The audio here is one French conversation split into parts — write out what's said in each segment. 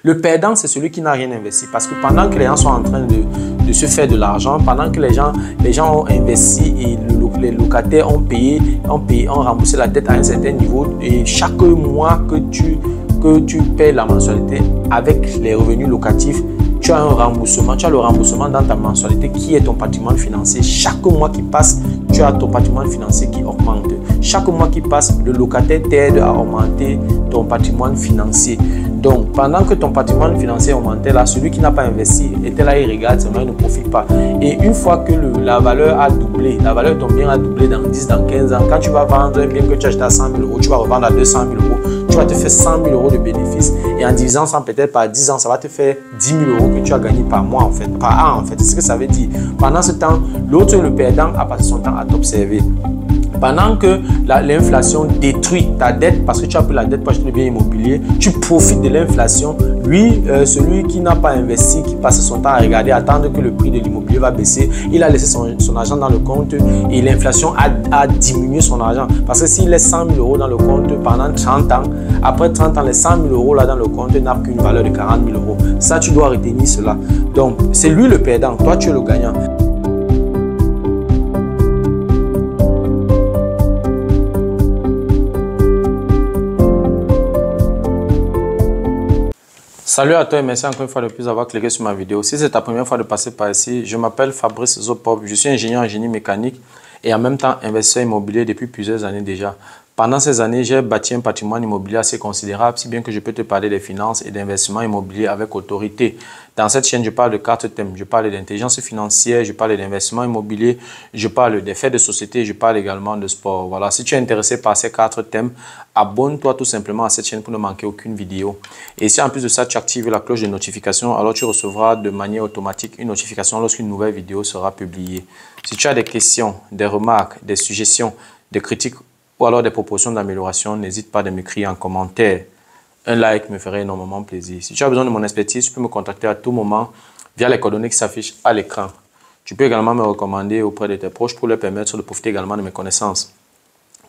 Le perdant, c'est celui qui n'a rien investi. Parce que pendant que les gens sont en train de se faire de l'argent, pendant que les gens ont investi et les locataires ont remboursé la dette à un certain niveau, et chaque mois que tu paies la mensualité avec les revenus locatifs, tu as un remboursement, tu as le remboursement dans ta mensualité qui est ton patrimoine financier. Chaque mois qui passe, tu as ton patrimoine financier qui augmente. Chaque mois qui passe, le locataire t'aide à augmenter ton patrimoine financier. Donc, pendant que ton patrimoine financier augmentait, là, celui qui n'a pas investi était là, il regarde, seulement il ne profite pas. Et une fois que la valeur a doublé, la valeur de ton bien a doublé dans 10, dans 15 ans, quand tu vas vendre un bien que tu as acheté à 100 000 euros, tu vas revendre à 200 000 euros, tu vas te faire 100 000 euros de bénéfices. Et en divisant ça peut-être par 10 ans, ça va te faire 10 000 euros que tu as gagné par mois, en fait, par an, en fait. C'est ce que ça veut dire. Pendant ce temps, l'autre, le perdant, a passé son temps à t'observer. Pendant que l'inflation détruit ta dette, parce que tu as pris la dette pour acheter le bien immobilier, tu profites de l'inflation. Lui, celui qui n'a pas investi, qui passe son temps à regarder, attendre que le prix de l'immobilier va baisser, il a laissé son argent dans le compte et l'inflation a diminué son argent. Parce que s'il laisse 100 000 euros dans le compte pendant 30 ans, après 30 ans, les 100 000 euros là dans le compte n'ont qu'une valeur de 40 000 euros. Ça, tu dois retenir cela. Donc, c'est lui le perdant, toi tu es le gagnant. Salut à toi et merci encore une fois de plus d'avoir cliqué sur ma vidéo. Si c'est ta première fois de passer par ici, je m'appelle Fabrice Zopop, je suis ingénieur en génie mécanique et en même temps investisseur immobilier depuis plusieurs années déjà. Pendant ces années, j'ai bâti un patrimoine immobilier assez considérable, si bien que je peux te parler des finances et d'investissement immobilier avec autorité. Dans cette chaîne, je parle de 4 thèmes. Je parle d'intelligence financière, je parle d'investissement immobilier, je parle des faits de société, je parle également de sport. Voilà, si tu es intéressé par ces 4 thèmes, abonne-toi tout simplement à cette chaîne pour ne manquer aucune vidéo. Et si en plus de ça, tu actives la cloche de notification, alors tu recevras de manière automatique une notification lorsqu'une nouvelle vidéo sera publiée. Si tu as des questions, des remarques, des suggestions, des critiques, ou alors des propositions d'amélioration, n'hésite pas à m'écrire en commentaire. Un like me ferait énormément plaisir. Si tu as besoin de mon expertise, tu peux me contacter à tout moment via les coordonnées qui s'affichent à l'écran. Tu peux également me recommander auprès de tes proches pour leur permettre de profiter également de mes connaissances.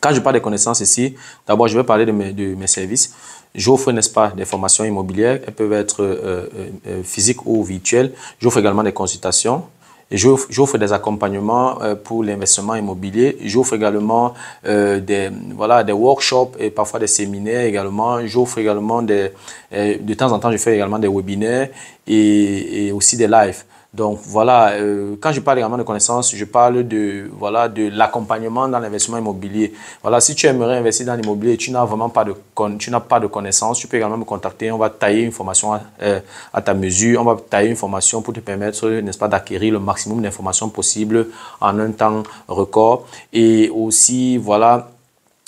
Quand je parle des connaissances ici, d'abord je vais parler de mes services. J'offre, n'est-ce pas, des formations immobilières. Elles peuvent être physiques ou virtuelles. J'offre également des consultations. J'offre des accompagnements pour l'investissement immobilier. J'offre également des workshops et parfois des séminaires également. J'offre également de temps en temps, je fais également des webinaires et aussi des lives. Donc voilà, quand je parle également de connaissances, je parle de l'accompagnement dans l'investissement immobilier. Voilà, si tu aimerais investir dans l'immobilier et tu n'as vraiment pas de connaissances, tu peux également me contacter. On va tailler une formation à ta mesure. On va tailler une formation pour te permettre, n'est-ce pas, d'acquérir le maximum d'informations possibles en un temps record. Et aussi, voilà,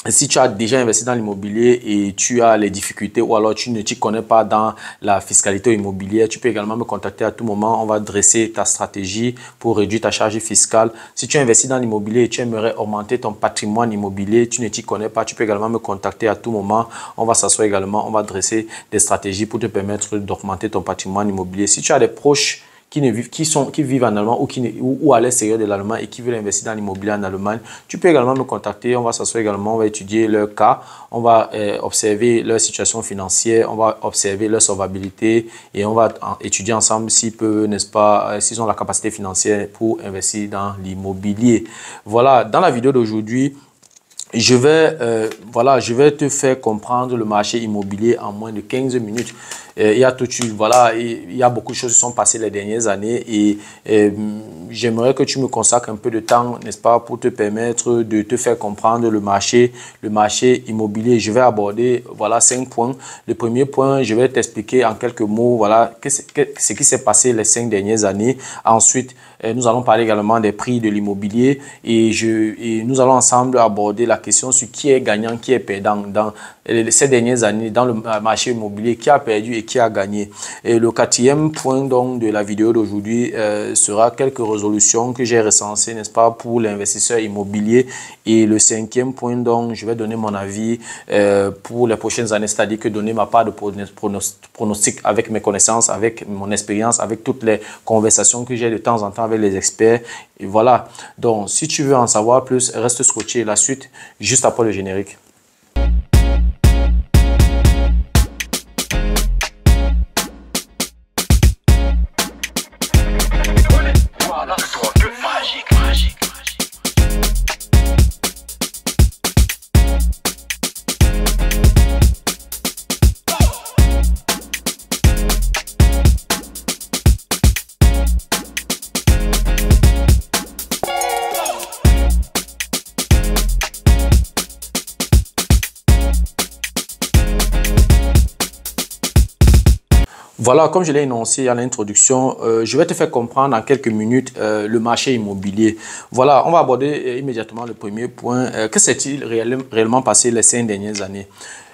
si tu as déjà investi dans l'immobilier et tu as les difficultés ou alors tu ne t'y connais pas dans la fiscalité immobilière, tu peux également me contacter à tout moment. On va dresser ta stratégie pour réduire ta charge fiscale. Si tu investis dans l'immobilier et tu aimerais augmenter ton patrimoine immobilier, tu ne t'y connais pas, tu peux également me contacter à tout moment. On va s'asseoir également, on va dresser des stratégies pour te permettre d'augmenter ton patrimoine immobilier. Si tu as des proches qui vivent en Allemagne ou à l'extérieur de l'Allemagne et qui veulent investir dans l'immobilier en Allemagne, tu peux également me contacter. On va s'asseoir également, on va étudier leur cas, on va observer leur situation financière, on va observer leur solvabilité et on va étudier ensemble s'ils peuvent, n'est-ce pas, s'ils ont la capacité financière pour investir dans l'immobilier. Voilà, dans la vidéo d'aujourd'hui, je vais te faire comprendre le marché immobilier en moins de 15 minutes. Il y a beaucoup de choses qui sont passées les dernières années et j'aimerais que tu me consacres un peu de temps, n'est-ce pas, pour te permettre de te faire comprendre le marché immobilier. Je vais aborder 5 points. Le premier point, je vais t'expliquer en quelques mots ce qui s'est passé les 5 dernières années. Ensuite, nous allons parler également des prix de l'immobilier et nous allons ensemble aborder la question sur qui est gagnant, qui est perdant dans ces dernières années dans le marché immobilier, qui a perdu et qui a gagné. Et le 4e point donc de la vidéo d'aujourd'hui sera quelques résolutions que j'ai recensées, n'est-ce pas, pour l'investisseur immobilier. Et le 5e point donc, je vais donner mon avis pour les prochaines années, c'est-à-dire que donner ma part de pronostic avec mes connaissances, avec mon expérience, avec toutes les conversations que j'ai de temps en temps avec les experts. Et voilà. Donc, si tu veux en savoir plus, reste scotché. La suite, juste après le générique. Voilà, comme je l'ai énoncé à l'introduction, je vais te faire comprendre en quelques minutes le marché immobilier. Voilà, on va aborder immédiatement le premier point. Que s'est-il réellement passé les 5 dernières années?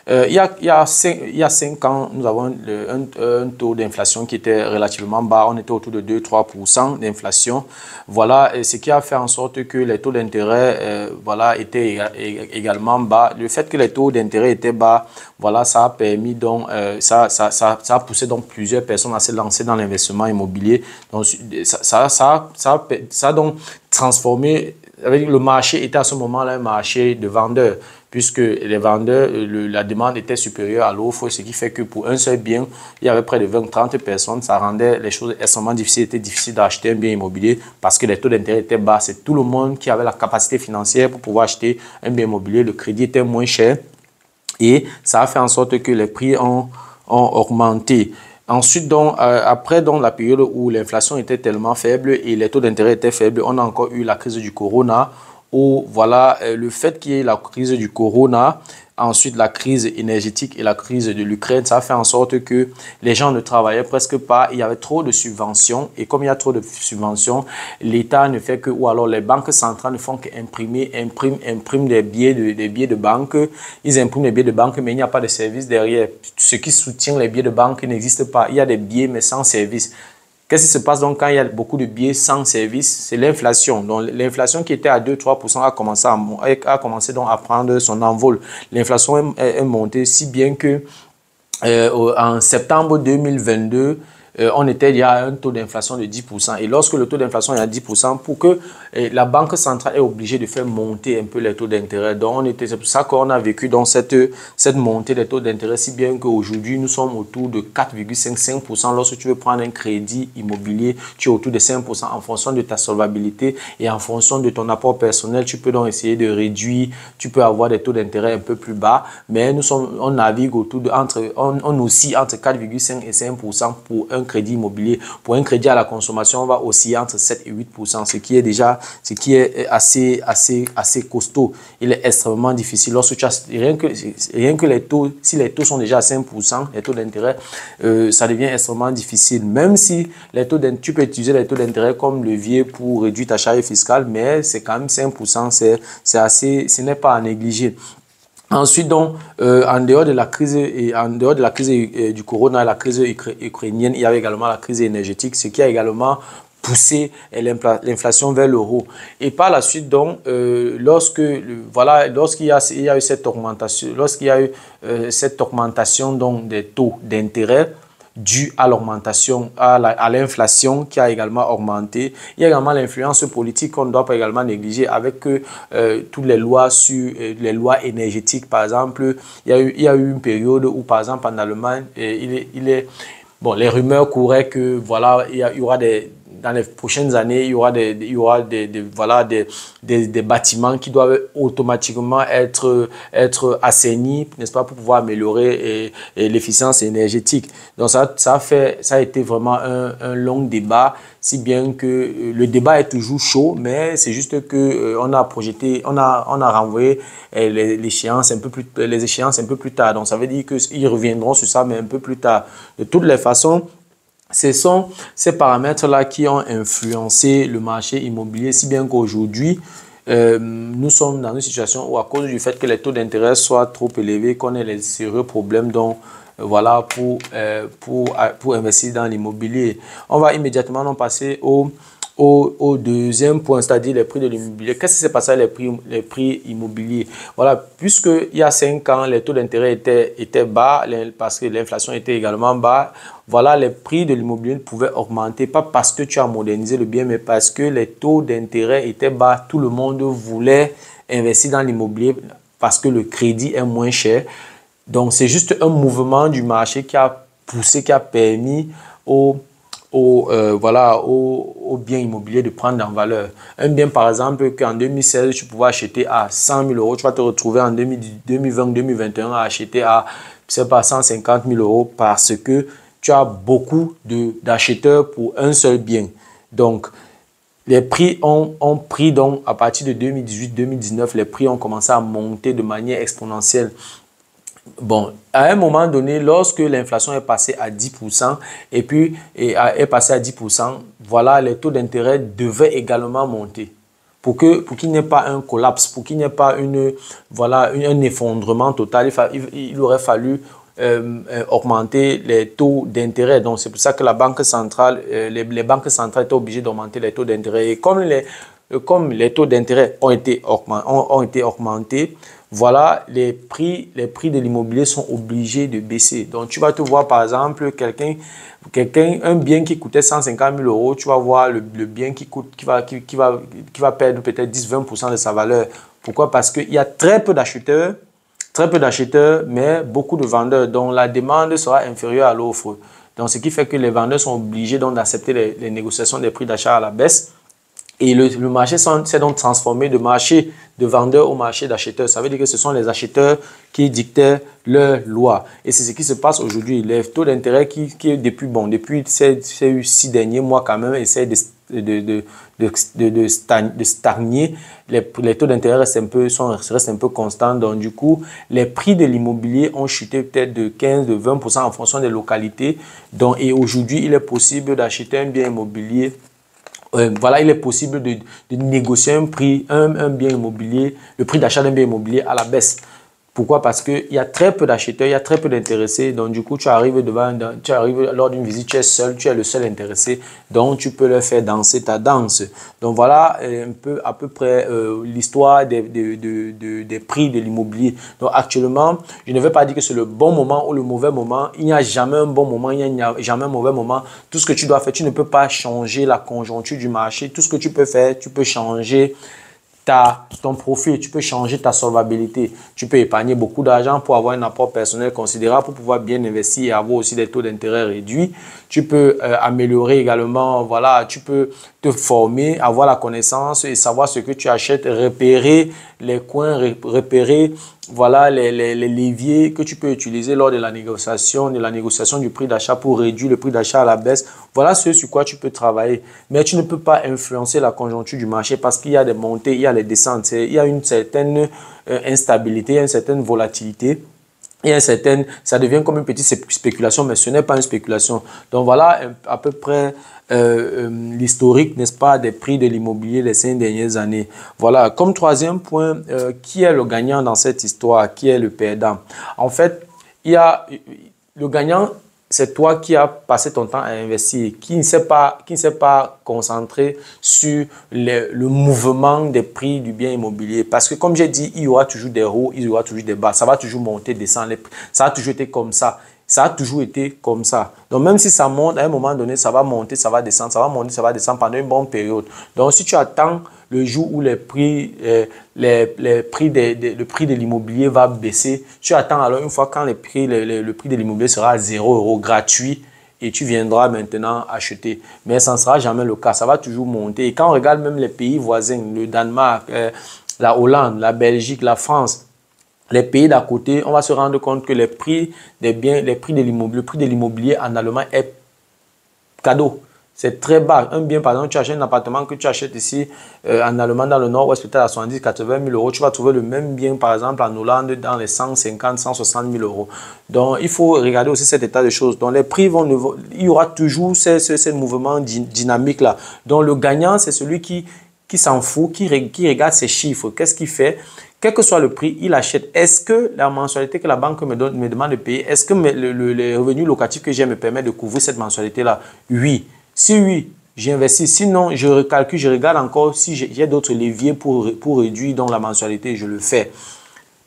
Il y a 5 ans, nous avons un taux d'inflation qui était relativement bas. On était autour de 2-3% d'inflation. Voilà, et ce qui a fait en sorte que les taux d'intérêt voilà, étaient également bas. Le fait que les taux d'intérêt étaient bas, voilà, ça a permis donc, ça a poussé donc plusieurs personnes à se lancer dans l'investissement immobilier. Donc, ça a donc transformé. Le marché était à ce moment-là un marché de vendeurs, puisque les vendeurs, la demande était supérieure à l'offre, ce qui fait que pour un seul bien, il y avait près de 20-30 personnes. Ça rendait les choses extrêmement difficiles. C'était difficile d'acheter un bien immobilier parce que les taux d'intérêt étaient bas. C'est tout le monde qui avait la capacité financière pour pouvoir acheter un bien immobilier. Le crédit était moins cher et ça a fait en sorte que les prix ont augmenté. Ensuite, donc, après donc, la période où l'inflation était tellement faible et les taux d'intérêt étaient faibles, on a encore eu la crise du corona, où voilà, le fait qu'il y ait la crise du corona, ensuite la crise énergétique et la crise de l'Ukraine, ça a fait en sorte que les gens ne travaillaient presque pas. Il y avait trop de subventions et comme il y a trop de subventions, l'État ne fait que, ou alors les banques centrales ne font qu'imprimer, impriment des billets de banque. Ils impriment des billets de banque, mais il n'y a pas de service derrière. Ce qui soutient les billets de banque n'existe pas. Il y a des billets, mais sans service. Qu'est-ce qui se passe donc quand il y a beaucoup de billets sans service? C'est l'inflation. Donc l'inflation qui était à 2-3% a commencé donc à prendre son envol. L'inflation est montée si bien que en septembre 2022, on était déjà à un taux d'inflation de 10%. Et lorsque le taux d'inflation est à 10%, pour que la Banque centrale est obligée de faire monter un peu les taux d'intérêt. Donc, c'est pour ça qu'on a vécu dans cette montée des taux d'intérêt, si bien qu'aujourd'hui, nous sommes autour de 4,55%. Lorsque tu veux prendre un crédit immobilier, tu es autour de 5% en fonction de ta solvabilité et en fonction de ton apport personnel. Tu peux donc essayer de réduire, tu peux avoir des taux d'intérêt un peu plus bas, mais on navigue autour de, on oscille entre 4,5 et 5% pour un crédit immobilier. Pour un crédit à la consommation, on va osciller entre 7 et 8%, ce qui est assez costaud. Il est extrêmement difficile. Lorsque tu as, rien que les taux, si les taux sont déjà à 5%, les taux d'intérêt, ça devient extrêmement difficile. Même si tu peux utiliser les taux d'intérêt comme levier pour réduire ta charge fiscale, mais c'est quand même 5%, ce n'est pas à négliger. Ensuite, donc, en dehors de la crise du corona et la crise ukrainienne, il y avait également la crise énergétique, ce qui a également poussé l'inflation vers l'euro. Et par la suite, donc, lorsqu'il y a eu cette augmentation donc, des taux d'intérêt, dû à l'augmentation, à l'inflation qui a également augmenté. Il y a également l'influence politique qu'on ne doit pas également négliger avec toutes les lois sur les lois énergétiques. Par exemple, il y a eu une période où, par exemple, en Allemagne, bon, les rumeurs couraient que voilà, il y aura dans les prochaines années, il y aura des bâtiments qui doivent automatiquement être assainis, n'est-ce pas, pour pouvoir améliorer l'efficience énergétique. Donc ça a été vraiment un long débat, si bien que le débat est toujours chaud, mais c'est juste que on a renvoyé les échéances un peu plus tard. Donc ça veut dire qu'ils reviendront sur ça, mais un peu plus tard. De toutes les façons, ce sont ces paramètres-là qui ont influencé le marché immobilier, si bien qu'aujourd'hui, nous sommes dans une situation où, à cause du fait que les taux d'intérêt soient trop élevés, qu'on ait les sérieux problèmes voilà, pour investir dans l'immobilier. On va immédiatement passer au deuxième point, c'est-à-dire les prix de l'immobilier. Qu'est-ce qui s'est passé avec les prix immobiliers? Voilà, puisqu'il y a 5 ans, les taux d'intérêt étaient bas, parce que l'inflation était également bas, voilà, les prix de l'immobilier pouvaient augmenter, pas parce que tu as modernisé le bien, mais parce que les taux d'intérêt étaient bas. Tout le monde voulait investir dans l'immobilier parce que le crédit est moins cher. Donc, c'est juste un mouvement du marché qui a poussé, qui a permis aux biens immobiliers de prendre en valeur. Un bien, par exemple, qu'en 2016, tu pouvais acheter à 100 000 euros, tu vas te retrouver en 2020-2021 à acheter à, je sais pas, 150 000 euros parce que tu as beaucoup d'acheteurs pour un seul bien. Donc, les prix ont pris, donc, à partir de 2018-2019, les prix ont commencé à monter de manière exponentielle. Bon, à un moment donné, lorsque l'inflation est passée à 10% et puis est passée à 10%, voilà, les taux d'intérêt devaient également monter. Pour qu'il n'y ait pas un collapse, pour qu'il n'y ait pas voilà, un effondrement total, il aurait fallu augmenter les taux d'intérêt. Donc, c'est pour ça que la Banque centrale, les banques centrales étaient obligées d'augmenter les taux d'intérêt. Et comme les taux d'intérêt ont été augmentés, voilà, les prix de l'immobilier sont obligés de baisser. Donc, tu vas te voir, par exemple, un bien qui coûtait 150 000 euros, tu vas voir le bien qui va perdre peut-être 10-20% de sa valeur. Pourquoi? Parce qu'il y a très peu d'acheteurs, mais beaucoup de vendeurs, dont la demande sera inférieure à l'offre. Donc, ce qui fait que les vendeurs sont obligés d'accepter les négociations des prix d'achat à la baisse. Et le marché s'est donc transformé de marché de vendeurs au marché d'acheteurs. Ça veut dire que ce sont les acheteurs qui dictaient leurs lois. Et c'est ce qui se passe aujourd'hui. Les taux d'intérêt qui depuis ces 6 derniers mois quand même, essaient de stagner. Les taux d'intérêt restent un peu constants. Donc du coup, les prix de l'immobilier ont chuté peut-être de 15-20% en fonction des localités. Donc, et aujourd'hui, il est possible d'acheter un bien immobilier. Voilà, il est possible de négocier un bien immobilier, le prix d'achat d'un bien immobilier à la baisse. Pourquoi? Parce qu'il y a très peu d'acheteurs, il y a très peu d'intéressés. Donc, du coup, tu arrives lors d'une visite, tu es seul, tu es le seul intéressé. Donc, tu peux leur faire danser ta danse. Donc, voilà à peu près l'histoire des prix de l'immobilier. Donc, actuellement, je ne vais pas dire que c'est le bon moment ou le mauvais moment. Il n'y a jamais un bon moment, il n'y a jamais un mauvais moment. Tout ce que tu dois faire, tu ne peux pas changer la conjoncture du marché. Tout ce que tu peux faire, tu peux changer ton profil, tu peux changer ta solvabilité. Tu peux épargner beaucoup d'argent pour avoir un apport personnel considérable, pour pouvoir bien investir et avoir aussi des taux d'intérêt réduits. Tu peux améliorer également, voilà, tu peux te former, avoir la connaissance et savoir ce que tu achètes, repérer les coins, repérer voilà les leviers que tu peux utiliser lors de la négociation du prix d'achat pour réduire le prix d'achat à la baisse. Voilà ce sur quoi tu peux travailler. Mais tu ne peux pas influencer la conjoncture du marché parce qu'il y a des montées, il y a les descentes, il y a une certaine instabilité, il y a une certaine volatilité. Ça devient comme une petite spéculation, mais ce n'est pas une spéculation. Donc voilà à peu près l'historique, n'est-ce pas, des prix de l'immobilier les 5 dernières années. Voilà, comme troisième point, qui est le gagnant dans cette histoire? Qui est le perdant? En fait, il y a le gagnant, c'est toi qui as passé ton temps à investir, qui ne s'est pas concentré sur le mouvement des prix du bien immobilier. Parce que comme j'ai dit, il y aura toujours des hauts, il y aura toujours des bas. Ça va toujours monter, descendre. Ça a toujours été comme ça. Ça a toujours été comme ça. Donc, même si ça monte, à un moment donné, ça va monter, ça va descendre, ça va monter, ça va descendre pendant une bonne période. Donc, si tu attends le jour où le prix de l'immobilier va baisser, tu attends alors une fois quand le prix de l'immobilier sera à 0 € gratuit et tu viendras maintenant acheter. Mais ça ne sera jamais le cas, ça va toujours monter. Et quand on regarde même les pays voisins, le Danemark, la Hollande, la Belgique, la France, les pays d'à côté, on va se rendre compte que les prix des biens, le prix de l'immobilier en Allemagne est cadeau. C'est très bas. Un bien, par exemple, tu achètes un appartement que tu achètes ici en Allemagne, dans le nord-ouest, peut-être à 70-80 000 euros. Tu vas trouver le même bien, par exemple, en Hollande, dans les 150-160 000 euros. Donc, il faut regarder aussi cet état de choses. Donc, les prix il y aura toujours ce mouvement dynamique-là. Donc, le gagnant, c'est celui qui s'en fout, qui regarde ses chiffres. Qu'est-ce qu'il fait? Quel que soit le prix, il achète. Est-ce que la mensualité que la banque me demande de payer, est-ce que les revenus locatifs que j'ai me permettent de couvrir cette mensualité-là? Oui. Si oui, j'investis. Sinon, je recalcule, je regarde encore si j'ai d'autres leviers pour réduire donc la mensualité, je le fais.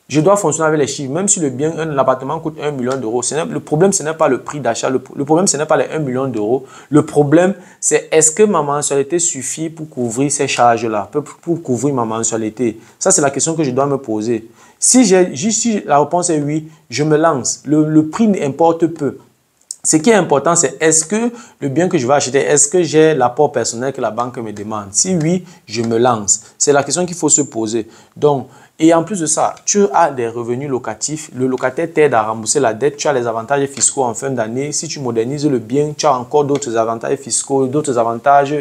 Je dois fonctionner avec les chiffres. Même si l'appartement coûte 1 million d'euros, le problème, ce n'est pas le prix d'achat. Le problème, ce n'est pas les 1 million d'euros. Le problème, c'est est-ce que ma mensualité suffit pour couvrir ces charges-là, pour couvrir ma mensualité? Ça, c'est la question que je dois me poser. Si la réponse est oui, je me lance. Le prix importe peu. Ce qui est important, c'est est-ce que le bien que je vais acheter, est-ce que j'ai l'apport personnel que la banque me demande? Si oui, je me lance. C'est la question qu'il faut se poser. Donc, Et en plus de ça, tu as des revenus locatifs. Le locataire t'aide à rembourser la dette. Tu as les avantages fiscaux en fin d'année. Si tu modernises le bien, tu as encore d'autres avantages fiscaux, d'autres avantages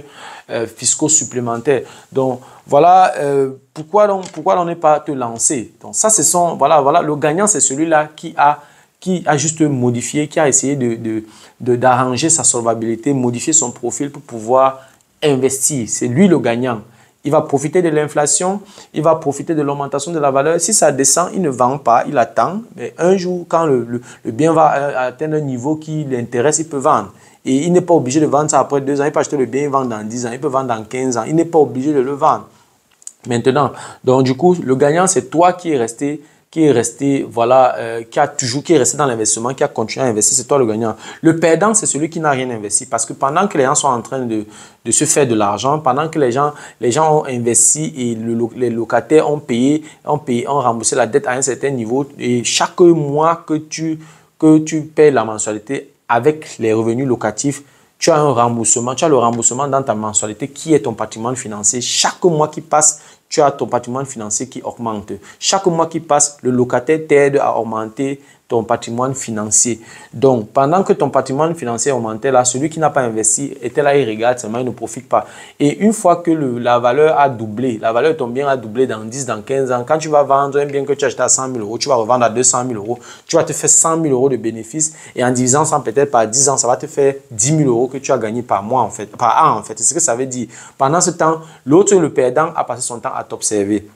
fiscaux supplémentaires. Donc, voilà pourquoi on n'est pas te lancer. Donc, ça, voilà, le gagnant, c'est celui-là qui a juste modifié, qui a essayé d'arranger sa solvabilité, modifier son profil pour pouvoir investir. C'est lui le gagnant. Il va profiter de l'inflation, il va profiter de l'augmentation de la valeur. Si ça descend, il ne vend pas, il attend. Mais un jour, quand le bien va atteindre un niveau qui l'intéresse, il peut vendre. Et il n'est pas obligé de vendre ça après 2 ans. Il peut acheter le bien, il vend dans 10 ans, il peut vendre dans 15 ans. Il n'est pas obligé de le vendre maintenant. Donc, du coup, le gagnant, c'est toi qui est resté, voilà, qui est resté dans l'investissement, qui a continué à investir, c'est toi le gagnant. Le perdant, c'est celui qui n'a rien investi. Parce que pendant que les gens sont en train de se faire de l'argent, pendant que les gens ont investi et les locataires ont remboursé la dette à un certain niveau, et chaque mois que tu paies la mensualité avec les revenus locatifs, tu as un remboursement, tu as le remboursement dans ta mensualité qui est ton patrimoine financier. Chaque mois qui passe, tu as ton patrimoine financier qui augmente. Chaque mois qui passe, le locataire t'aide à augmenter ton patrimoine financier. Donc, pendant que ton patrimoine financier augmentait là, celui qui n'a pas investi était là, il regarde seulement, il ne profite pas. Et une fois que la valeur a doublé, la valeur de ton bien a doublé dans 10, dans 15 ans, quand tu vas vendre un bien que tu as acheté à 100 000 euros, tu vas revendre à 200 000 euros, tu vas te faire 100 000 euros de bénéfices et en divisant ça peut-être par 10 ans, ça va te faire 10 000 euros que tu as gagné par mois en fait, par an en fait. C'est ce que ça veut dire. Pendant ce temps, l'autre, le perdant, a passé son temps à t'observer.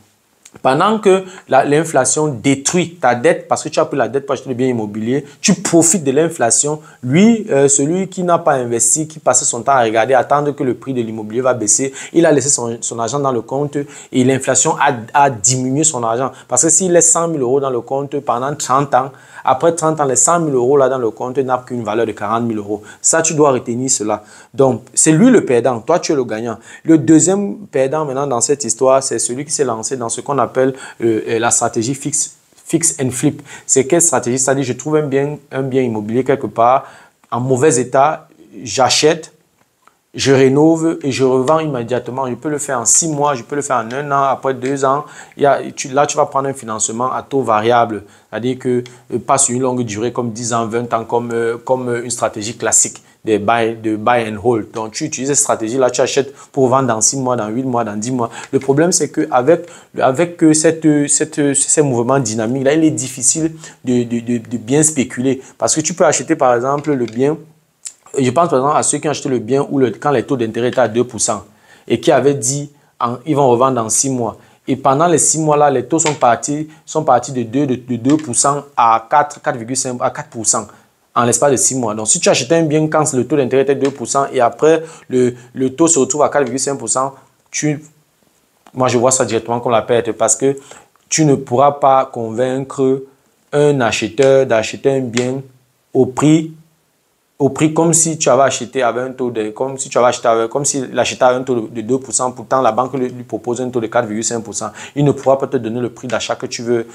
Pendant que l'inflation détruit ta dette parce que tu as pris la dette pour acheter le bien immobilier, tu profites de l'inflation. Lui, celui qui n'a pas investi, qui passait son temps à regarder, attendre que le prix de l'immobilier va baisser, il a laissé son argent dans le compte et l'inflation a diminué son argent. Parce que s'il laisse 100 000 euros dans le compte pendant 30 ans, après 30 ans, les 100 000 euros là dans le compte n'ont qu'une valeur de 40 000 euros. Ça, tu dois retenir cela. Donc, c'est lui le perdant. Toi, tu es le gagnant. Le deuxième perdant maintenant dans cette histoire, c'est celui qui s'est lancé dans ce qu'on appelle la stratégie fix and flip. C'est quelle stratégie? C'est-à-dire, je trouve un bien immobilier quelque part en mauvais état, j'achète, je rénove et je revends immédiatement. Je peux le faire en 6 mois, je peux le faire en 1 an, après 2 ans. Là, tu vas prendre un financement à taux variable. C'est-à-dire que pas sur une longue durée comme 10 ans, 20 ans, comme une stratégie classique de buy and hold. Donc, tu utilises cette stratégie-là, tu achètes pour vendre dans 6 mois, dans 8 mois, dans 10 mois. Le problème, c'est qu'avec ces mouvements dynamiques-là, il est difficile de bien spéculer. Parce que tu peux acheter, par exemple, le bien. Je pense par exemple à ceux qui ont acheté le bien quand les taux d'intérêt étaient à 2% et qui avaient dit ils vont revendre dans 6 mois. Et pendant les 6 mois-là, les taux sont partis de 2% à 4,5% à 4% en l'espace de 6 mois. Donc, si tu achetais un bien quand le taux d'intérêt était 2% et après le taux se retrouve à 4,5%, moi je vois ça directement comme la perte parce que tu ne pourras pas convaincre un acheteur d'acheter un bien au prix comme si tu avais acheté avec un taux comme si il achetait avec un taux de 2%, pourtant la banque lui propose un taux de 4,5%. Il ne pourra pas te donner le prix d'achat que tu veux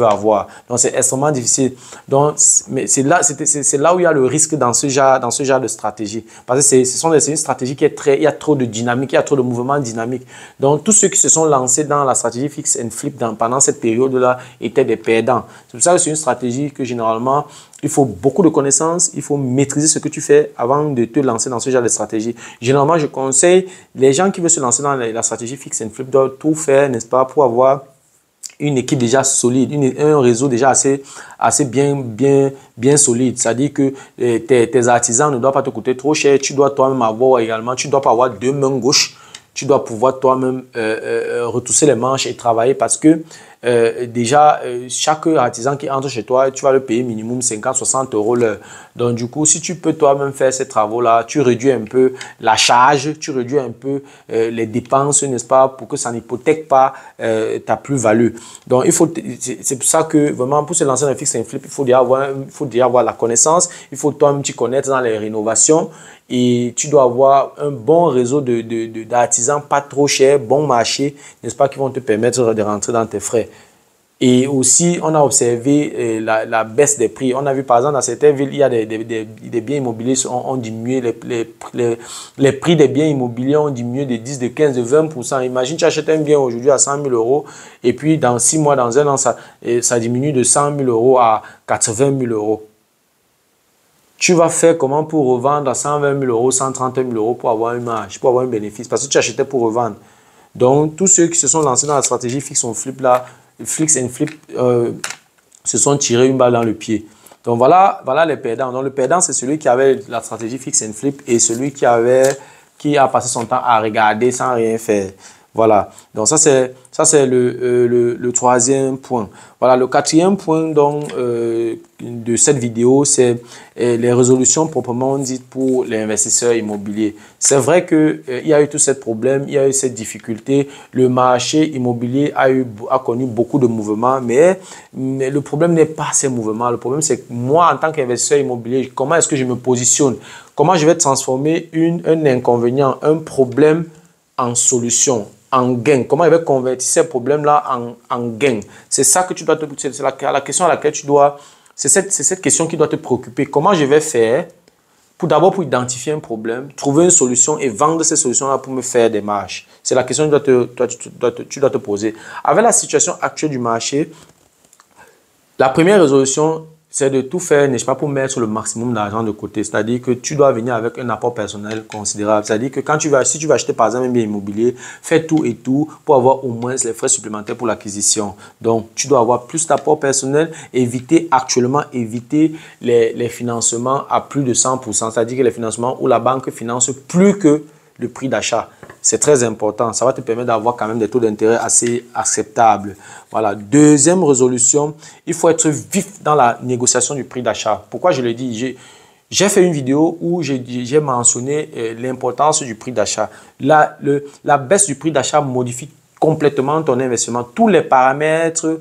avoir. Donc c'est extrêmement difficile. Donc c'est là où il y a le risque dans ce genre de stratégie. Parce que c'est une stratégie il y a trop de dynamique, il y a trop de mouvements dynamiques. Donc tous ceux qui se sont lancés dans la stratégie fix and flip pendant cette période-là étaient des perdants. C'est pour ça que c'est une stratégie que généralement il faut beaucoup de connaissances, il faut maîtriser ce que tu fais avant de te lancer dans ce genre de stratégie. Généralement, je conseille les gens qui veulent se lancer dans la stratégie fix and flip doivent tout faire, n'est-ce pas, pour avoir une équipe déjà solide, un réseau déjà assez bien solide. C'est-à-dire que tes artisans ne doivent pas te coûter trop cher. Tu dois toi-même avoir également, tu ne dois pas avoir 2 mains gauches. Tu dois pouvoir toi-même retrousser les manches et travailler parce que déjà, chaque artisan qui entre chez toi, tu vas le payer minimum 50-60 euros l'heure. Donc, du coup, si tu peux toi-même faire ces travaux-là, tu réduis un peu la charge, tu réduis un peu les dépenses, n'est-ce pas, pour que ça n'hypothèque pas ta plus-value. Donc, c'est pour ça que vraiment, pour se lancer dans le fix and flip, il faut déjà avoir la connaissance, il faut toi-même t'y connaître dans les rénovations. Et tu dois avoir un bon réseau d'artisans, pas trop cher, bon marché, n'est-ce pas, qui vont te permettre de rentrer dans tes frais. Et aussi, on a observé la baisse des prix. On a vu par exemple dans certaines villes, il y a des biens immobiliers qui ont diminué. Les prix des biens immobiliers ont diminué de 10, de 15, de 20%. Imagine, tu achètes un bien aujourd'hui à 100 000 euros et puis dans 6 mois, dans un an, ça diminue de 100 000 euros à 80 000 euros. Tu vas faire comment pour revendre à 120 000 euros, 130 000 euros pour avoir une marge, pour avoir un bénéfice? Parce que tu achetais pour revendre. Donc, tous ceux qui se sont lancés dans la stratégie Fix and Flip là, Fix and Flip se sont tirés une balle dans le pied. Donc, voilà les perdants. Donc, le perdant, c'est celui qui avait la stratégie Fix and Flip et celui qui a passé son temps à regarder sans rien faire. Voilà, donc ça c'est le troisième point. Voilà, le quatrième point donc, de cette vidéo, c'est les résolutions proprement dites pour les investisseurs immobiliers. C'est vrai qu'il y a eu tout ce problème, il y a eu cette difficulté. Le marché immobilier a connu beaucoup de mouvements, mais le problème n'est pas ces mouvements. Le problème, c'est que moi, en tant qu'investisseur immobilier, comment est-ce que je me positionne? Comment je vais transformer un inconvénient, un problème en solution, en gain? Comment il va convertir ces problèmes-là en gain? C'est ça que tu dois te poser. C'est la question à laquelle tu dois... C'est cette question qui doit te préoccuper. Comment je vais faire d'abord pour identifier un problème, trouver une solution et vendre ces solutions-là pour me faire des marges? C'est la question que tu dois te poser. Avec la situation actuelle du marché, la première résolution, c'est de tout faire, n'est-ce pas, pour mettre le maximum d'argent de côté. C'est-à-dire que tu dois venir avec un apport personnel considérable. C'est-à-dire que si tu vas acheter par exemple un bien immobilier, fais tout et tout pour avoir au moins les frais supplémentaires pour l'acquisition. Donc, tu dois avoir plus d'apport personnel, éviter les financements à plus de 100%. C'est-à-dire que les financements où la banque finance plus que le prix d'achat. C'est très important. Ça va te permettre d'avoir quand même des taux d'intérêt assez acceptables. Voilà. Deuxième résolution, il faut être vif dans la négociation du prix d'achat. Pourquoi je le dis? J'ai fait une vidéo où j'ai mentionné l'importance du prix d'achat. La baisse du prix d'achat modifie complètement ton investissement. Tous les paramètres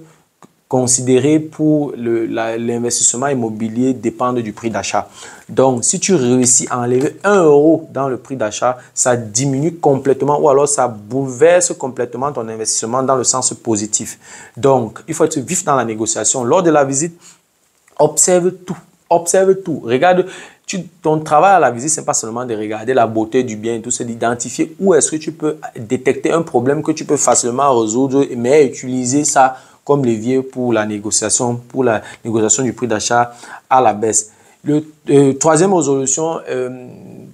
considérés pour l'investissement immobilier dépendent du prix d'achat. Donc, si tu réussis à enlever 1 euro dans le prix d'achat, ça diminue complètement ou alors ça bouleverse complètement ton investissement dans le sens positif. Donc, il faut être vif dans la négociation. Lors de la visite, observe tout. Observe tout. Regarde, ton travail à la visite, ce n'est pas seulement de regarder la beauté du bien et tout, c'est d'identifier où est-ce que tu peux détecter un problème que tu peux facilement résoudre, mais utiliser ça comme levier pour la négociation du prix d'achat à la baisse. Troisième résolution,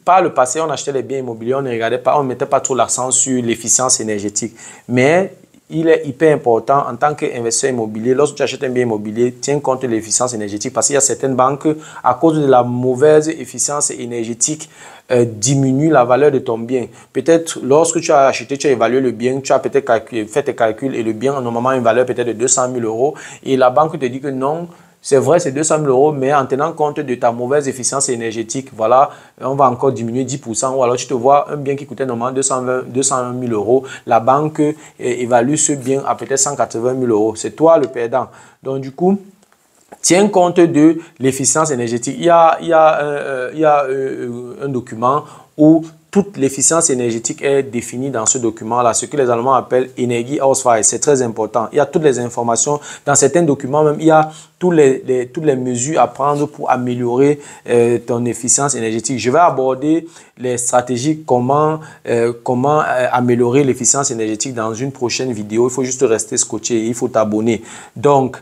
par le passé, on achetait les biens immobiliers, on ne mettait pas trop l'accent sur l'efficience énergétique. Mais il est hyper important en tant qu'investisseur immobilier, lorsque tu achètes un bien immobilier, tiens compte de l'efficience énergétique parce qu'il y a certaines banques, à cause de la mauvaise efficience énergétique, diminuent la valeur de ton bien. Peut-être lorsque tu as acheté, tu as évalué le bien, tu as peut-être fait tes calculs et le bien a normalement une valeur peut-être de 200 000 euros et la banque te dit que non, c'est vrai, c'est 200 000 euros, mais en tenant compte de ta mauvaise efficience énergétique, voilà, on va encore diminuer 10%. Ou alors, tu te vois un bien qui coûtait normalement 201 000 euros. La banque évalue ce bien à peut-être 180 000 euros. C'est toi le perdant. Donc, du coup, tiens compte de l'efficience énergétique. Il y a un document où toute l'efficience énergétique est définie dans ce document-là, ce que les Allemands appellent Energieausweis. C'est très important. Il y a toutes les informations. Dans certains documents, même, il y a toutes les mesures à prendre pour améliorer ton efficience énergétique. Je vais aborder les stratégies, comment améliorer l'efficience énergétique dans une prochaine vidéo. Il faut juste rester scotché, il faut t'abonner. Donc,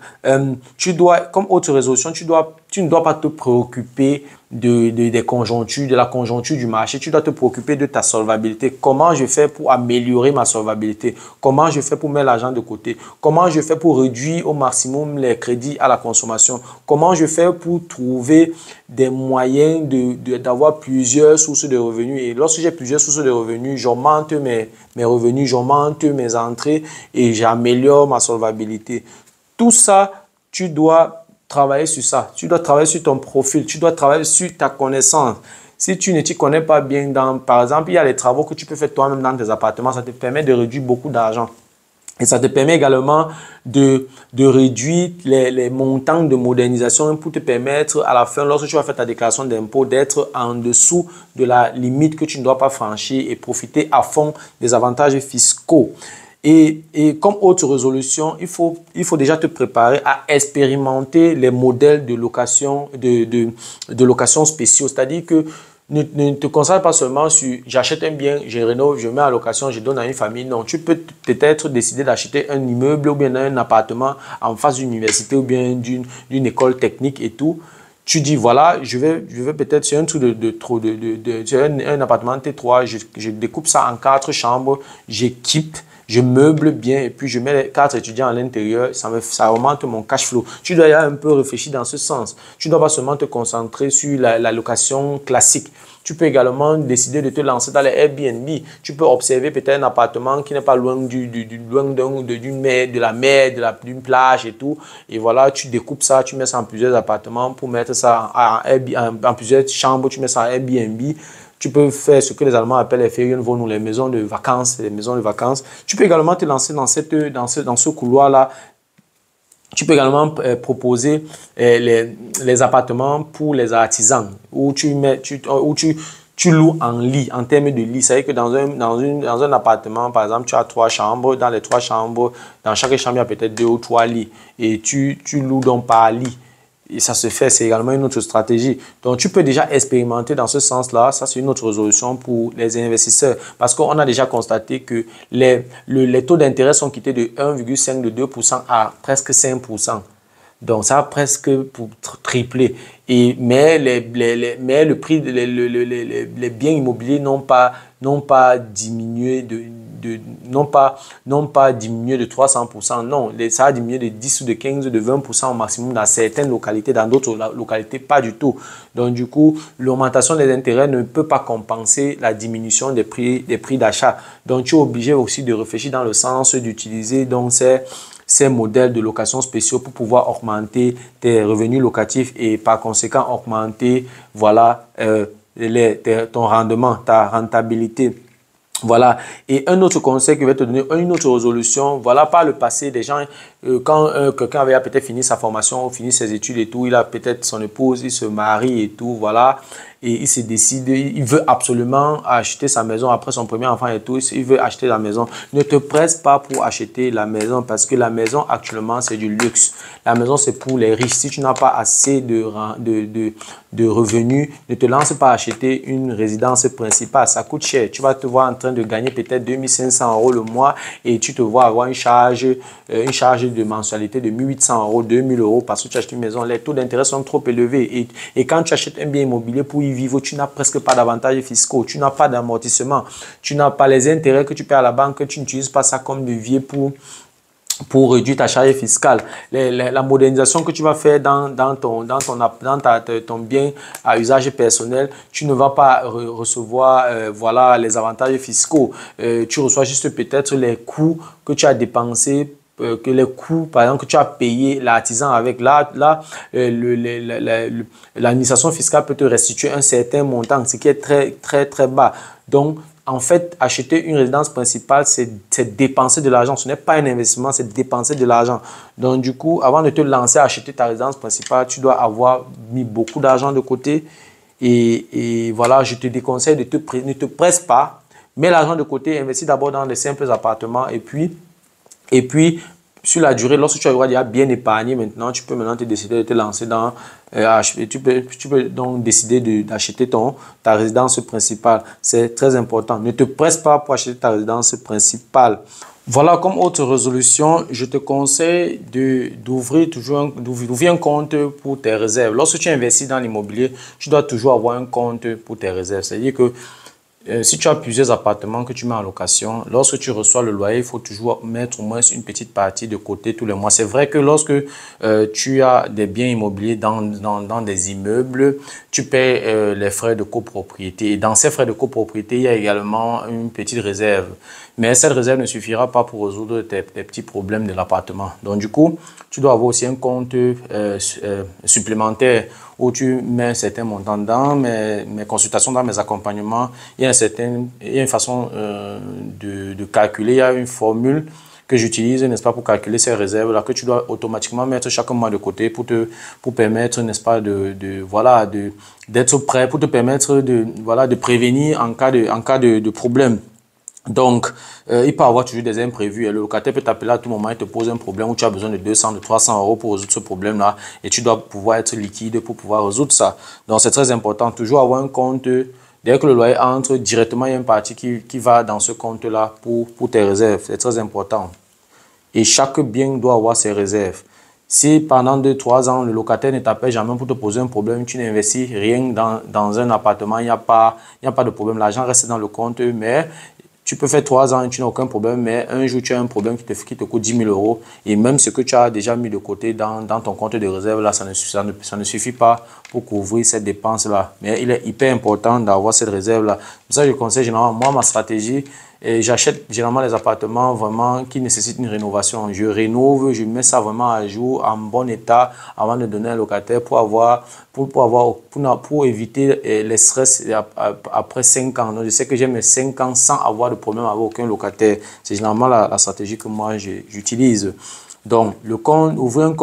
tu dois, comme autre résolution, tu ne dois pas te préoccuper des conjonctures, de la conjoncture du marché. Tu dois te préoccuper de ta solvabilité. Comment je fais pour améliorer ma solvabilité? Comment je fais pour mettre l'argent de côté? Comment je fais pour réduire au maximum les crédits à la consommation? Comment je fais pour trouver des moyens d'avoir plusieurs sources de revenus? Et lorsque j'ai plusieurs sources de revenus, j'augmente mes revenus, j'augmente mes entrées et j'améliore ma solvabilité. Tout ça, tu dois travailler sur ça. Tu dois travailler sur ton profil. Tu dois travailler sur ta connaissance. Si tu ne t'y connais pas bien, par exemple, il y a les travaux que tu peux faire toi-même dans tes appartements. Ça te permet de réduire beaucoup d'argent. Et ça te permet également de réduire les montants de modernisation pour te permettre à la fin, lorsque tu vas faire ta déclaration d'impôt, d'être en dessous de la limite que tu ne dois pas franchir et profiter à fond des avantages fiscaux. Et comme autre résolution, il faut déjà te préparer à expérimenter les modèles de location, de location spéciaux. C'est-à-dire que ne te concentre pas seulement sur j'achète un bien, je rénove, je mets en location, je donne à une famille. Non, tu peux peut-être décider d'acheter un immeuble ou bien un appartement en face d'une université ou bien d'une école technique et tout. Tu dis, voilà, je vais peut-être sur un truc sur un appartement T3, je découpe ça en 4 chambres, j'équipe, je meuble bien et puis je mets les 4 étudiants à l'intérieur, ça augmente mon cash flow. Tu dois y un peu réfléchir dans ce sens. Tu ne dois pas seulement te concentrer sur la location classique. Tu peux également décider de te lancer dans les Airbnb. Tu peux observer peut-être un appartement qui n'est pas loin d'une mer, de la mer, d'une plage et tout. Et voilà, tu découpes ça, tu mets ça en plusieurs appartements pour mettre ça en plusieurs chambres, tu mets ça en Airbnb. Tu peux faire ce que les Allemands appellent les Ferienwohnungen, les maisons de vacances, les maisons de vacances. Tu peux également te lancer dans ce couloir-là. Tu peux également proposer les appartements pour les artisans où tu loues en lit, en termes de lit. C'est-à-dire que dans un appartement, par exemple, tu as 3 chambres. Dans les 3 chambres, dans chaque chambre, il y a peut-être 2 ou 3 lits. Et tu loues donc par lit. Et ça se fait, c'est également une autre stratégie. Donc, tu peux déjà expérimenter dans ce sens-là. Ça, c'est une autre résolution pour les investisseurs. Parce qu'on a déjà constaté que les taux d'intérêt sont quittés de 1,5 de 2% à presque 5%. Donc, ça a presque pour tripler. Mais le prix, les biens immobiliers n'ont pas diminué n'ont pas diminué de 300%. Non, ça a diminué de 10 ou de 15 ou de 20% au maximum dans certaines localités, dans d'autres localités, pas du tout. Donc, du coup, l'augmentation des intérêts ne peut pas compenser la diminution des prix d'achat. Donc, tu es obligé aussi de réfléchir dans le sens d'utiliser donc ces modèles de location spéciaux pour pouvoir augmenter tes revenus locatifs et par conséquent augmenter voilà, ton rendement, ta rentabilité. Voilà. Et un autre conseil que je vais te donner, une autre résolution, voilà, par le passé, des gens, quand quelqu'un avait peut-être fini sa formation, fini ses études et tout, il a peut-être son épouse, il se marie et tout, voilà, et il se décide, il veut absolument acheter sa maison après son premier enfant et tout, il veut acheter la maison. Ne te presse pas pour acheter la maison parce que la maison actuellement, c'est du luxe. La maison, c'est pour les riches. Si tu n'as pas assez de revenus, ne te lance pas à acheter une résidence principale. Ça coûte cher. Tu vas te voir en train de gagner peut-être 2500 € le mois et tu te vois avoir une charge de mensualité de 1800 €, 2000 € parce que tu achètes une maison. Les taux d'intérêt sont trop élevés et quand tu achètes un bien immobilier pour y vivre, tu n'as presque pas d'avantages fiscaux, tu n'as pas d'amortissement, tu n'as pas les intérêts que tu paies à la banque, tu n'utilises pas ça comme levier pour réduire ta charge fiscale. La modernisation que tu vas faire dans ton bien à usage personnel, tu ne vas pas recevoir voilà, les avantages fiscaux. Tu reçois juste peut-être les coûts que tu as dépensés, que les coûts, par exemple, que tu as payé l'artisan avec. L'administration fiscale peut te restituer un certain montant, ce qui est très, très, très bas. Donc, en fait, acheter une résidence principale, c'est dépenser de l'argent. Ce n'est pas un investissement, c'est dépenser de l'argent. Donc, du coup, avant de te lancer à acheter ta résidence principale, tu dois avoir mis beaucoup d'argent de côté. Et voilà, je te déconseille ne te presse pas. Mets l'argent de côté, investis d'abord dans des simples appartements. Et puis, sur la durée, lorsque tu auras déjà bien épargné maintenant, tu peux maintenant te décider de te lancer dans... tu peux donc décider d'acheter ta résidence principale. C'est très important. Ne te presse pas pour acheter ta résidence principale. Voilà, comme autre résolution, je te conseille d'ouvrir un compte pour tes réserves. Lorsque tu investis dans l'immobilier, tu dois toujours avoir un compte pour tes réserves. C'est-à-dire que si tu as plusieurs appartements que tu mets en location, lorsque tu reçois le loyer, il faut toujours mettre au moins une petite partie de côté tous les mois. C'est vrai que lorsque tu as des biens immobiliers dans des immeubles, tu paies les frais de copropriété. Et dans ces frais de copropriété, il y a également une petite réserve. Mais cette réserve ne suffira pas pour résoudre tes petits problèmes de l'appartement. Donc du coup, tu dois avoir aussi un compte supplémentaire où tu mets un certain montant dans mes consultations, dans mes accompagnements. Il y a une façon de calculer, il y a une formule que j'utilise, n'est-ce pas, pour calculer ces réserves-là, que tu dois automatiquement mettre chaque mois de côté pour permettre, n'est-ce pas, d'être prêt, pour te permettre de prévenir en cas de problème. Donc, il peut y avoir toujours des imprévus. Et le locataire peut t'appeler à tout moment et te poser un problème où tu as besoin de 200, de 300 euros pour résoudre ce problème-là. Et tu dois pouvoir être liquide pour pouvoir résoudre ça. Donc, c'est très important. Toujours avoir un compte. Dès que le loyer entre, directement, il y a une partie qui va dans ce compte-là pour tes réserves. C'est très important. Et chaque bien doit avoir ses réserves. Si pendant 2, 3 ans, le locataire ne t'appelle jamais pour te poser un problème, tu n'investis rien dans un appartement, il n'y a pas de problème. L'argent reste dans le compte, mais tu peux faire 3 ans et tu n'as aucun problème, mais un jour, tu as un problème qui te coûte 10 000 euros. Et même ce que tu as déjà mis de côté dans ton compte de réserve, là, ça ne suffit pas pour couvrir cette dépense-là. Mais il est hyper important d'avoir cette réserve-là. Pour ça, je conseille généralement, moi, ma stratégie, et j'achète généralement les appartements vraiment qui nécessitent une rénovation. Je rénove, je mets ça vraiment à jour, en bon état, avant de donner à un locataire pour éviter les stress après 5 ans. Donc, je sais que j'ai mes 5 ans sans avoir de problème avec aucun locataire. C'est généralement la stratégie que moi j'utilise. Donc, ouvrir un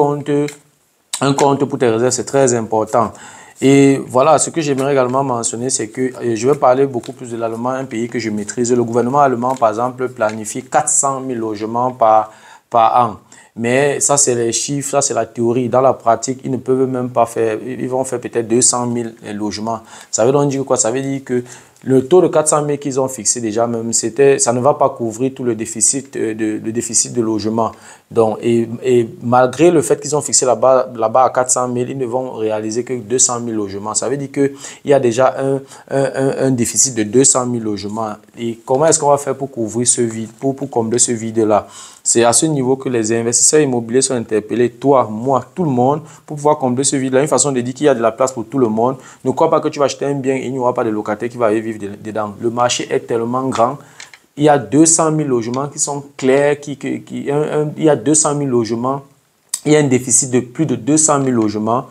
compte pour tes réserves, c'est très important. Et voilà, ce que j'aimerais également mentionner, c'est que je vais parler beaucoup plus de l'Allemagne, un pays que je maîtrise. Le gouvernement allemand, par exemple, planifie 400 000 logements par an. Mais ça, c'est les chiffres, ça, c'est la théorie. Dans la pratique, ils ne peuvent même pas faire, ils vont faire peut-être 200 000 logements. Ça veut donc dire quoi? Ça veut dire que le taux de 400 000 qu'ils ont fixé déjà, même, ça ne va pas couvrir tout le déficit de logement. Donc, et malgré le fait qu'ils ont fixé là-bas à 400 000, ils ne vont réaliser que 200 000 logements. Ça veut dire qu'il y a déjà un déficit de 200 000 logements. Et comment est-ce qu'on va faire pour couvrir ce vide, pour combler ce vide-là? C'est à ce niveau que les investisseurs immobiliers sont interpellés, toi, moi, tout le monde, pour pouvoir combler ce vide-là. Une façon de dire qu'il y a de la place pour tout le monde. Ne crois pas que tu vas acheter un bien et il n'y aura pas de locataire qui va vivre dedans. Le marché est tellement grand. Il y a 200 000 logements qui sont clairs. Il y a 200 000 logements. Il y a un déficit de plus de 200 000 logements.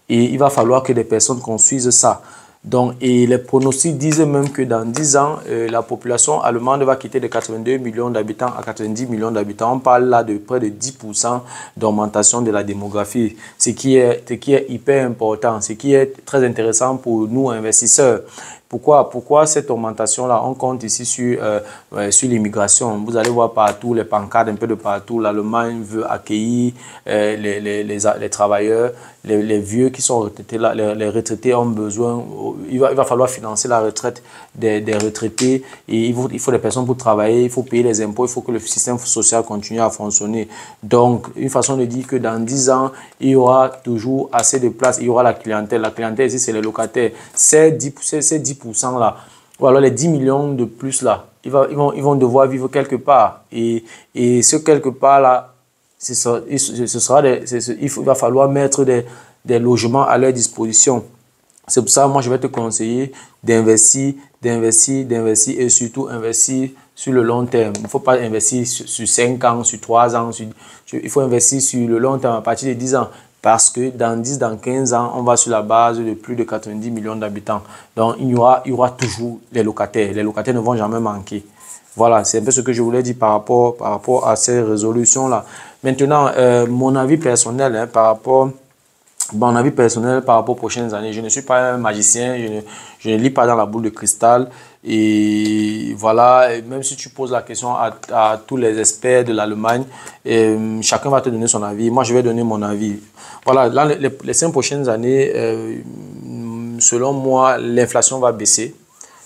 Et il va falloir que des personnes construisent ça. Donc, et les pronostics disent même que dans 10 ans, la population allemande va quitter de 82 millions d'habitants à 90 millions d'habitants. On parle là de près de 10% d'augmentation de la démographie, ce qui est hyper important, ce qui est très intéressant pour nous investisseurs. Pourquoi cette augmentation-là? On compte ici sur l'immigration. Vous allez voir partout les pancartes un peu de partout. L'Allemagne veut accueillir les travailleurs, les vieux qui sont retraités. Les retraités ont besoin, il va falloir financer la retraite des retraités. Et il faut des personnes pour travailler, il faut payer les impôts, il faut que le système social continue à fonctionner. Donc, une façon de dire que dans 10 ans, il y aura toujours assez de place, il y aura la clientèle. La clientèle ici, c'est les locataires. Ces 10% là, ou alors les 10 millions de plus là, ils vont devoir vivre quelque part. Et ce quelque part là, il va falloir mettre des logements à leur disposition. C'est pour ça, moi, je vais te conseiller d'investir et surtout investir sur le long terme. Il ne faut pas investir sur 5 ans, sur 3 ans. Il faut investir sur le long terme à partir de 10 ans. Parce que dans 15 ans, on va sur la base de plus de 90 millions d'habitants. Donc, il y aura toujours les locataires. Les locataires ne vont jamais manquer. Voilà, c'est un peu ce que je voulais dire par rapport à ces résolutions-là. Maintenant, mon avis personnel par rapport aux prochaines années. Je ne suis pas un magicien, je ne lis pas dans la boule de cristal. Et voilà, et même si tu poses la question à tous les experts de l'Allemagne, chacun va te donner son avis. Moi, je vais donner mon avis. Voilà, là, les 5 prochaines années, selon moi, l'inflation va baisser.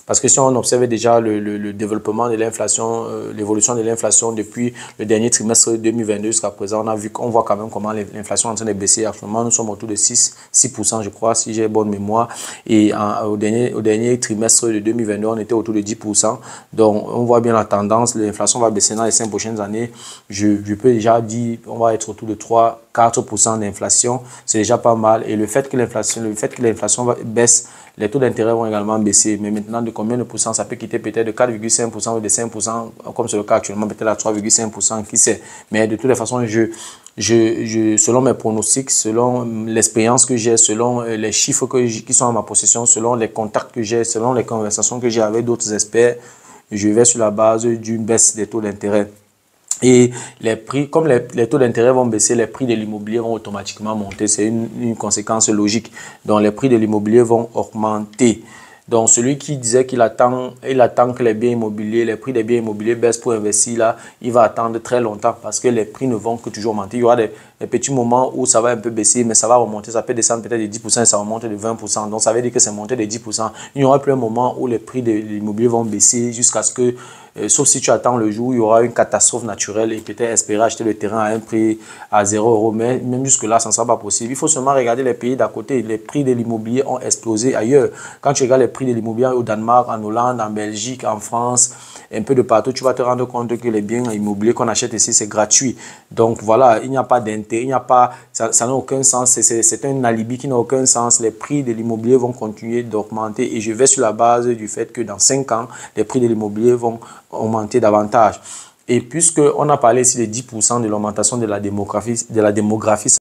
Parce que si on observe déjà le développement de l'inflation, l'évolution de l'inflation depuis le dernier trimestre 2022 jusqu'à présent, on voit quand même comment l'inflation est en train de baisser. Actuellement, nous sommes autour de 6%, je crois, si j'ai bonne mémoire. Et au dernier trimestre de 2022, on était autour de 10%. Donc, on voit bien la tendance. L'inflation va baisser dans les 5 prochaines années. Je peux déjà dire on va être autour de 3-4% d'inflation. C'est déjà pas mal. Et le fait que l'inflation baisse, les taux d'intérêt vont également baisser. Mais maintenant, de combien de pourcents? Ça peut quitter peut-être de 4,5% ou de 5%, comme c'est le cas actuellement, peut-être à 3,5%, qui sait. Mais de toutes les façons, selon mes pronostics, selon l'expérience que j'ai, selon les chiffres qui sont à ma possession, selon les contacts que j'ai, selon les conversations que j'ai avec d'autres experts, je vais sur la base d'une baisse des taux d'intérêt. Et les prix, comme les taux d'intérêt vont baisser, les prix de l'immobilier vont automatiquement monter. C'est une conséquence logique. Donc, les prix de l'immobilier vont augmenter. Donc, celui qui disait qu'il attend, il attend que les biens immobiliers, les prix des biens immobiliers baissent pour investir là, il va attendre très longtemps parce que les prix ne vont que toujours monter. Il y aura des petits moments où ça va un peu baisser, mais ça va remonter. Ça peut descendre peut-être de 10% et ça remonte de 20%. Donc, ça veut dire que c'est monté de 10%. Il n'y aura plus un moment où les prix de l'immobilier vont baisser jusqu'à ce que, sauf si tu attends le jour où il y aura une catastrophe naturelle et peut-être espérer acheter le terrain à un prix à 0 €. Mais même jusque-là, ça ne sera pas possible. Il faut seulement regarder les pays d'à côté. Les prix de l'immobilier ont explosé ailleurs. Quand tu regardes les prix de l'immobilier au Danemark, en Hollande, en Belgique, en France, un peu de partout, tu vas te rendre compte que les biens immobiliers qu'on achète ici, c'est gratuit. Donc voilà, il n'y a pas d'intérêt, il n'y a pas, ça n'a aucun sens, c'est un alibi qui n'a aucun sens. Les prix de l'immobilier vont continuer d'augmenter et je vais sur la base du fait que dans 5 ans, les prix de l'immobilier vont augmenter davantage. Et puisqu'on a parlé ici de 10% de l'augmentation de la démographie,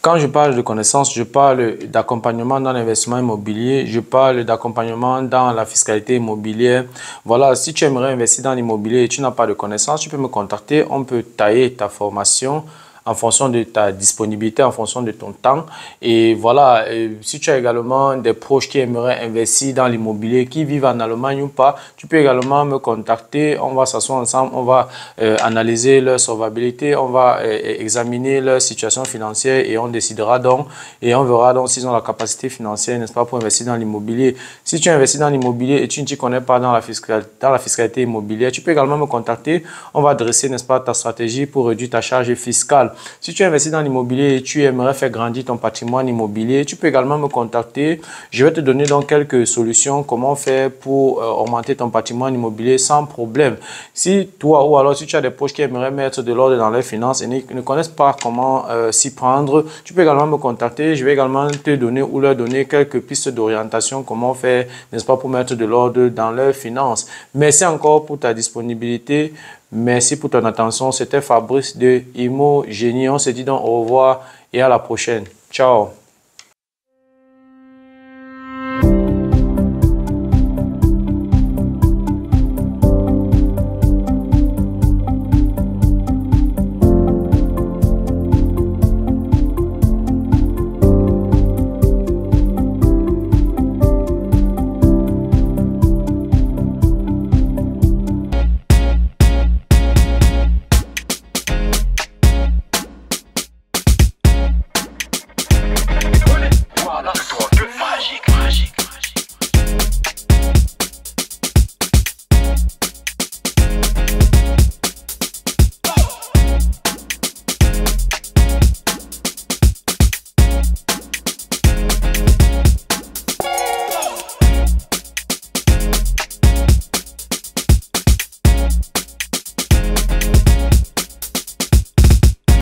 quand je parle de connaissances, je parle d'accompagnement dans l'investissement immobilier, je parle d'accompagnement dans la fiscalité immobilière. Voilà, si tu aimerais investir dans l'immobilier et tu n'as pas de connaissances, tu peux me contacter. On peut tailler ta formation en fonction de ta disponibilité, en fonction de ton temps. Et voilà, si tu as également des proches qui aimeraient investir dans l'immobilier, qui vivent en Allemagne ou pas, tu peux également me contacter. On va s'asseoir ensemble, on va analyser leur solvabilité, on va examiner leur situation financière et on décidera donc et on verra donc s'ils ont la capacité financière, n'est-ce pas, pour investir dans l'immobilier. Si tu investis dans l'immobilier et tu ne t'y connais pas dans la fiscalité immobilière, tu peux également me contacter. On va dresser, n'est-ce pas, ta stratégie pour réduire ta charge fiscale. Si tu investis dans l'immobilier et tu aimerais faire grandir ton patrimoine immobilier, tu peux également me contacter. Je vais te donner donc quelques solutions, comment faire pour augmenter ton patrimoine immobilier sans problème. Si toi ou alors si tu as des proches qui aimeraient mettre de l'ordre dans leurs finances et ne connaissent pas comment s'y prendre, tu peux également me contacter. Je vais également te donner ou leur donner quelques pistes d'orientation, comment faire, n'est-ce pas, pour mettre de l'ordre dans leurs finances. Merci encore pour ta disponibilité. Merci pour ton attention. C'était Fabrice de Imo Génie. On se dit donc au revoir et à la prochaine. Ciao.